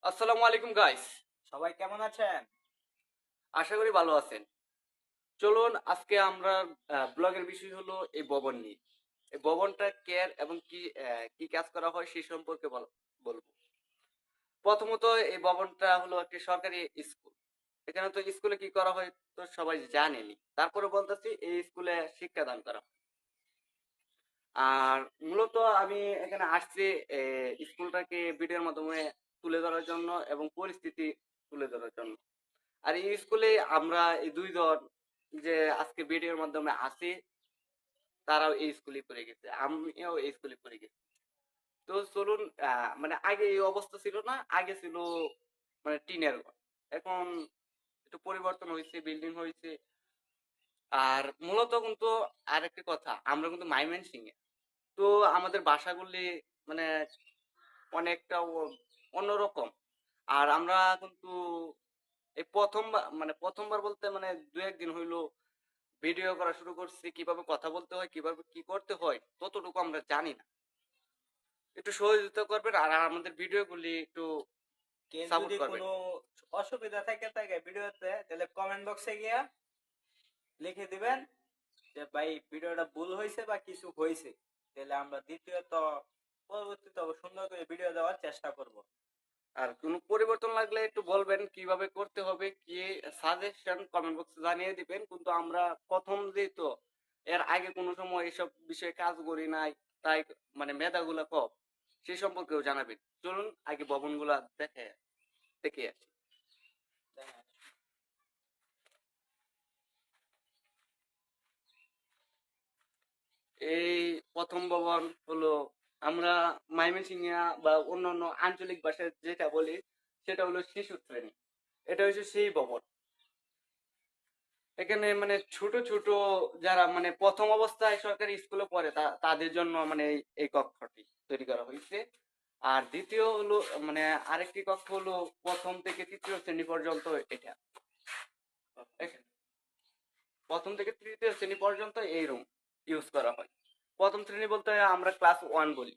আসসালামু আলাইকুম গাইস। সবাই কেমন আছেন? আশা করি ভালো আছেন। চলুন আজকে আমরা ব্লগের বিষয় হলো এই ভবন নিয়ে। এই ভবনটা কেয়ার এবং কি কাজ করা হয় সেই সম্পর্কে বলবো। প্রথমত এই ভবনটা হলো একটি সরকারি স্কুল। এখানে তো স্কুলে কি করা হয় তো সবাই জানেনি। তারপরে বলতেছি এই স্কুলে শিক্ষাদান করা হয়। আর মূলত আমি এখানে আসছি স্কুলটাকে ভিডিওর মাধ্যমে তুলে ধরার জন্য এবং পরিস্থিতি তুলে ধরার জন্য। আর এই স্কুলে আমরা এই ২ জন যে আজকে ভিডিওর মাধ্যমে আছি, তারাও এই স্কুলেই পড়ে গেছে। আমিও এই স্কুলে পড়ে গেছি। তো চলুন মানে আগে এই অবস্থা ছিল না। আগে ছিল মানে টিনের ঘর। এখন একটু পরিবর্তন হইছে, বিল্ডিং হইছে। আর মূলত কিন্তু আরেকটি কথা, আমরা কিন্তু ময়মনসিংহে। তো আমাদের বাসাগুলি মানে অনেকটা অন্যরকম। আর আমরা কিন্তু এই ১ম বার বলতে মানে ২-১ দিন হইলো ভিডিও করা শুরু করছি। কিভাবে কথা বলতে হয়, কিভাবে কি করতে হয় ততটুকু আমরা জানি না। একটু সহযোগিতা করবেন আর আমাদের ভিডিওগুলি একটু কেউ সাপোর্ট যদি করবেন। কোনো অসুবিধা থাকে ভিডিওতে তাহলে কমেন্ট বক্সে গিয়া লিখে দিবেন যে ভাই ভিডিওটা ভুল হয়েছে বা কিছু হয়েছে, তাহলে আমরা দ্বিতীয়ত পরবর্তীতে সুন্দর করে ভিডিও দেওয়ার চেষ্টা করব। আর কোনো পরিবর্তন লাগলে একটু বলবেন কিভাবে করতে হবে, কি সাজেশন কমেন্ট বক্সে জানিয়ে দিবেন। কিন্তু আমরা ১ম যেহেতু এর আগে কোনো সময় এসব বিষয়ে কাজ করি নাই, তাই মানে মেধাগুলা কম। সেই সম্পর্কেও জানাবেন। চলুন আগে ভবনগুলা দেখে আসি। দেখেন, এই ১ম ভবন হলো আমরা ময়মনসিংহ বা অন্যান্য আঞ্চলিক ভাষায় যেটা বলি সেটা হলো শিশু শ্রেণী। এটা হচ্ছে সেই ভবন। এখানে মানে ছোট ছোট যারা মানে ১ম অবস্থায় সরকারি স্কুলে পড়ে তাদের জন্য মানে এই কক্ষটি তৈরি করা হয়েছে। আর দ্বিতীয় হলো মানে আরেকটি কক্ষ হলো ১ম থেকে ৩য় শ্রেণী পর্যন্ত এটা। ১ম থেকে ৩য় শ্রেণী পর্যন্ত এই রুম ইউজ করা হয়। ১ম শ্রেণী বলতে আমরা ক্লাস 1 বলি।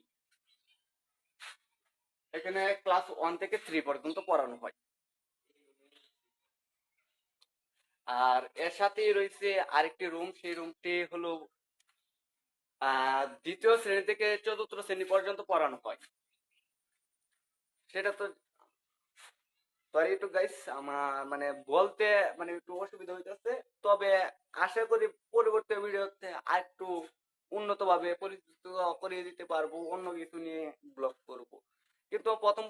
এখানে ক্লাস 1 থেকে 3 পর্যন্ত পড়ানো হয়। আর এর সাথেই রয়েছে আরেকটি রুম, সেই রুমটি হলো ২য় শ্রেণী থেকে ৪র্থ শ্রেণী পর্যন্ত পড়ানো হয়। সেটা তো সরি টু গাইস, আমার মানে বলতে মানে একটু অসুবিধা হইতেছে। তবে আশা করি পরবর্তী ভিডিওতে আরেকটু উন্নতভাবে পরিচিত করিয়ে দিতে পারবো, অন্য কিছু নিয়ে ব্লগ করব। কিন্তু প্রথম